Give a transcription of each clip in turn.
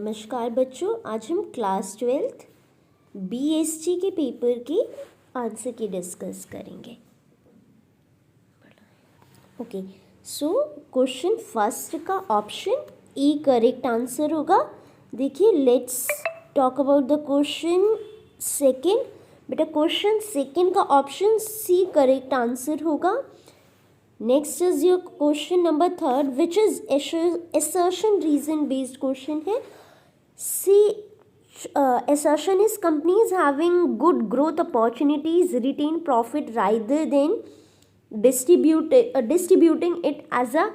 नमस्कार बच्चों, आज हम क्लास 12th BSc के पेपर के आंसर की डिस्कस करेंगे। ओके, सो क्वेश्चन फर्स्ट का ऑप्शन ई करेक्ट आंसर होगा। देखिए, let's talk about the question second. बेटा, क्वेश्चन सेकंड का ऑप्शन सी करेक्ट आंसर होगा। Next is your question number third, which is assertion reason based question है। See assertion is companies having good growth opportunities retain profit rather than distributing it as a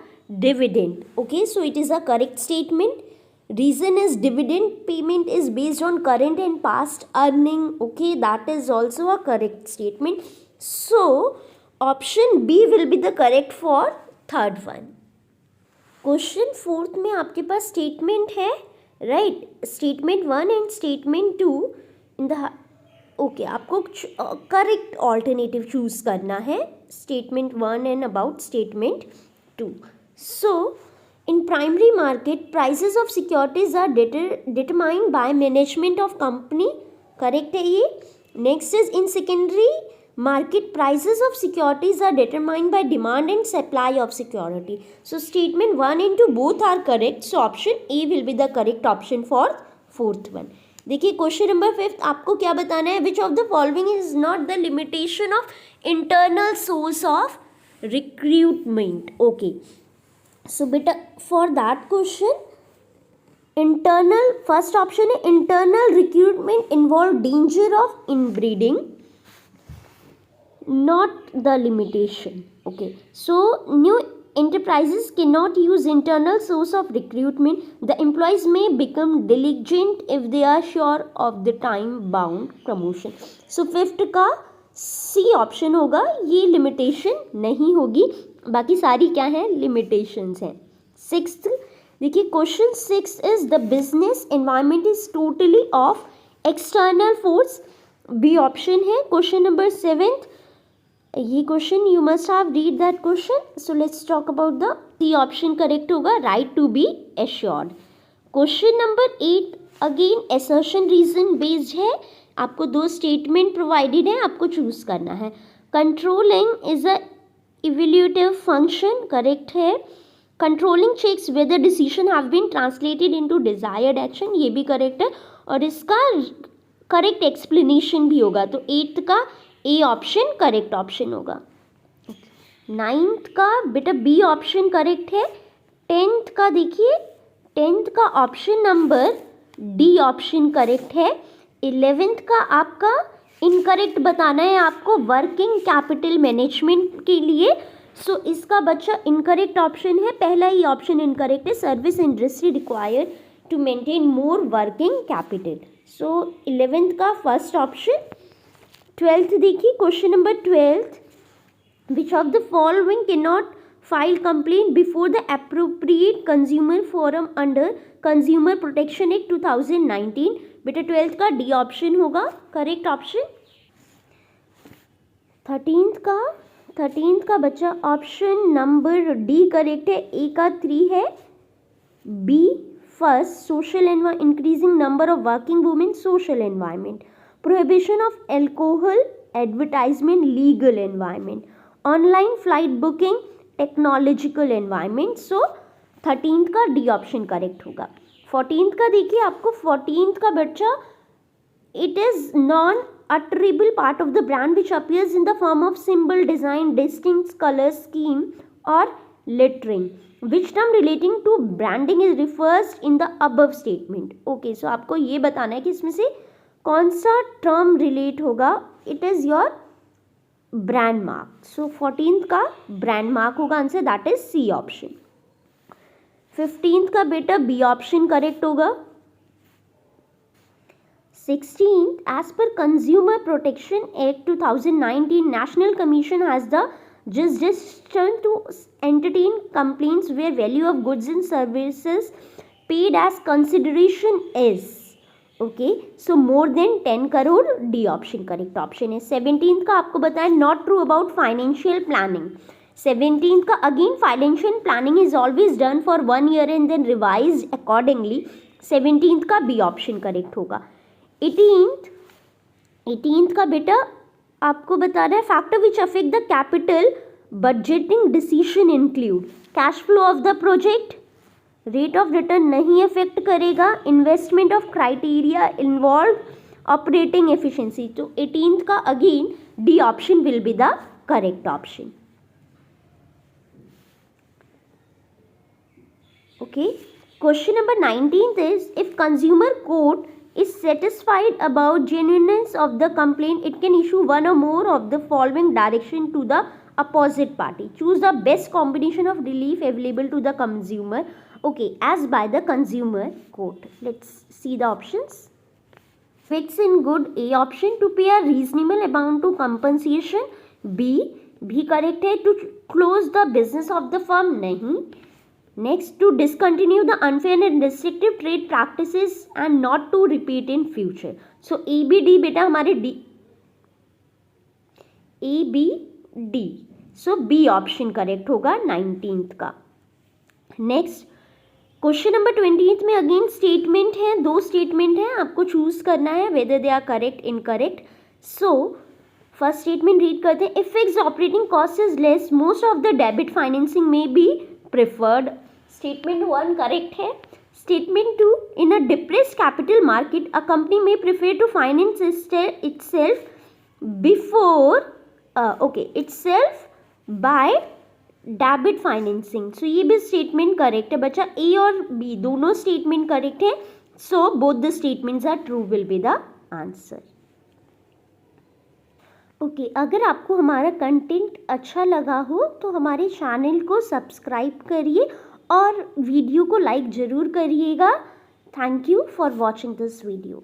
dividend. Okay, so it is a correct statement. Reason is dividend payment is based on current and past earning. Okay, that is also a correct statement. So option B will be the correct for third one. Question fourth में आपके पास statement है, right? Statement 1 and statement 2 in the okay, आपको correct alternative choose करना है, statement 1 and about statement 2. So in primary market prices of securities are determined by management of company, correct है ये. Next is in secondary market prices of securities are determined by demand and supply of security. So statement 1 and 2 both are correct. So option A will be the correct option for fourth one. देखिए, question number 5 आपको क्या बताना है? Which of the following is not the limitation of internal source of recruitment? Okay, so बेटा for that question internal, first option है internal recruitment involve danger of inbreeding, not the limitation. Okay, so new enterprises cannot use internal source of recruitment. The employees may become diligent if they are sure of the time bound promotion. So fifth का C option होगा, ये limitation नहीं होगी, बाकी सारी क्या है? Limitations हैं. सिक्स्थ देखिए, question 6 is the business environment is totally of external force, B option है. क्वेश्चन नंबर 7, ये question you must have read that question. So let's talk about the C option correct होगा, right to be assured. Question number 8 again assertion reason based है, आपको 2 statement provided है, आपको choose करना है. Controlling is a evaluative function, correct है. Controlling checks whether decision have been translated into desired action, ये भी करेक्ट है, और इसका करेक्ट एक्सप्लेनेशन भी होगा. तो 8th का ए ऑप्शन करेक्ट ऑप्शन होगा. 9th का बेटा बी ऑप्शन करेक्ट है. 10th का देखिए, 10th का option number D option correct है. 11th का आपका इनकरेक्ट बताना है आपको वर्किंग कैपिटल मैनेजमेंट के लिए. सो इसका बच्चा इनकरेक्ट ऑप्शन है, पहला ही ऑप्शन इनकरेक्ट है. Service industry required to maintain more working capital. So 11th का फर्स्ट ऑप्शन. 12th देखिए, question number 12, which of the following can not file complaint before the appropriate consumer forum under consumer protection act 2019. बेटा 12th का D option होगा, correct option. 13th का बच्चा option number D correct है. ए का 3 है. B first social increasing number of working women, social environment. Prohibition of alcohol advertisement, legal environment. Online flight booking, technological environment. So 13th का D option correct होगा. 14th का देखिए, आपको 14th का बच्चा it is non-utterable part of the brand which appears in the form of symbol, design, distinct color scheme or lettering. Which term relating to branding is refers in the above statement. Okay, so आपको ये बताना है कि इसमें से कौन सा term relate होगा. It is your brand mark. So 14th का ब्रांड मार्क होगा answer, that is C option. 15th का बेटा बी ऑप्शन करेक्ट होगा. 16th, as per consumer protection act 2019 national commission has the jurisdiction to entertain complaints where value of goods and services paid as consideration is okay. So more than 10 crore, D option correct option है. 17th का आपको बताया not true about financial planning. 17th का again financial planning is always done for 1 year and then revised accordingly. 17th का B option correct होगा। 18th का बेटा आपको बता रहा है factor which affect the capital budgeting decision include cash flow of the project, rate of return नहीं affect करेगा, investment of criteria involve, operating efficiency. तो 18th का again D option will be the correct option. Okay, question number 19th is if consumer court is satisfied about genuineness of the complaint, it can issue one or more of the following direction to the opposite party. Choose the best combination of relief available to the consumer. Okay, as by the consumer court. Let's see the options. Fits in good, A option, to pay a reasonable amount to compensation. B correct है, to close the business of the firm, नहीं। Next, to discontinue the unfair and restrictive trade practices and not to repeat in future. So A, B, D बेटा हमारे D, A, B, D. So B option correct होगा 19th का। Next question number 20th में again statement है, दो statement है, आपको choose करना है whether they are correct incorrect. So first statement read करते हैं, if fixed operating cost is less most of the debit financing में बी preferred. Statement 1 correct है। Statement 2, in a depressed capital market a company may prefer to finance itself itself by debit financing. So ये भी statement correct है बच्चा, ए और B दोनों statement correct है। So both the statements are true will be the answer. Okay, अगर आपको हमारा कंटेंट अच्छा लगा हो तो हमारे चैनल को सब्सक्राइब करिए और वीडियो को लाइक ज़रूर करिएगा। Thank you for watching this video.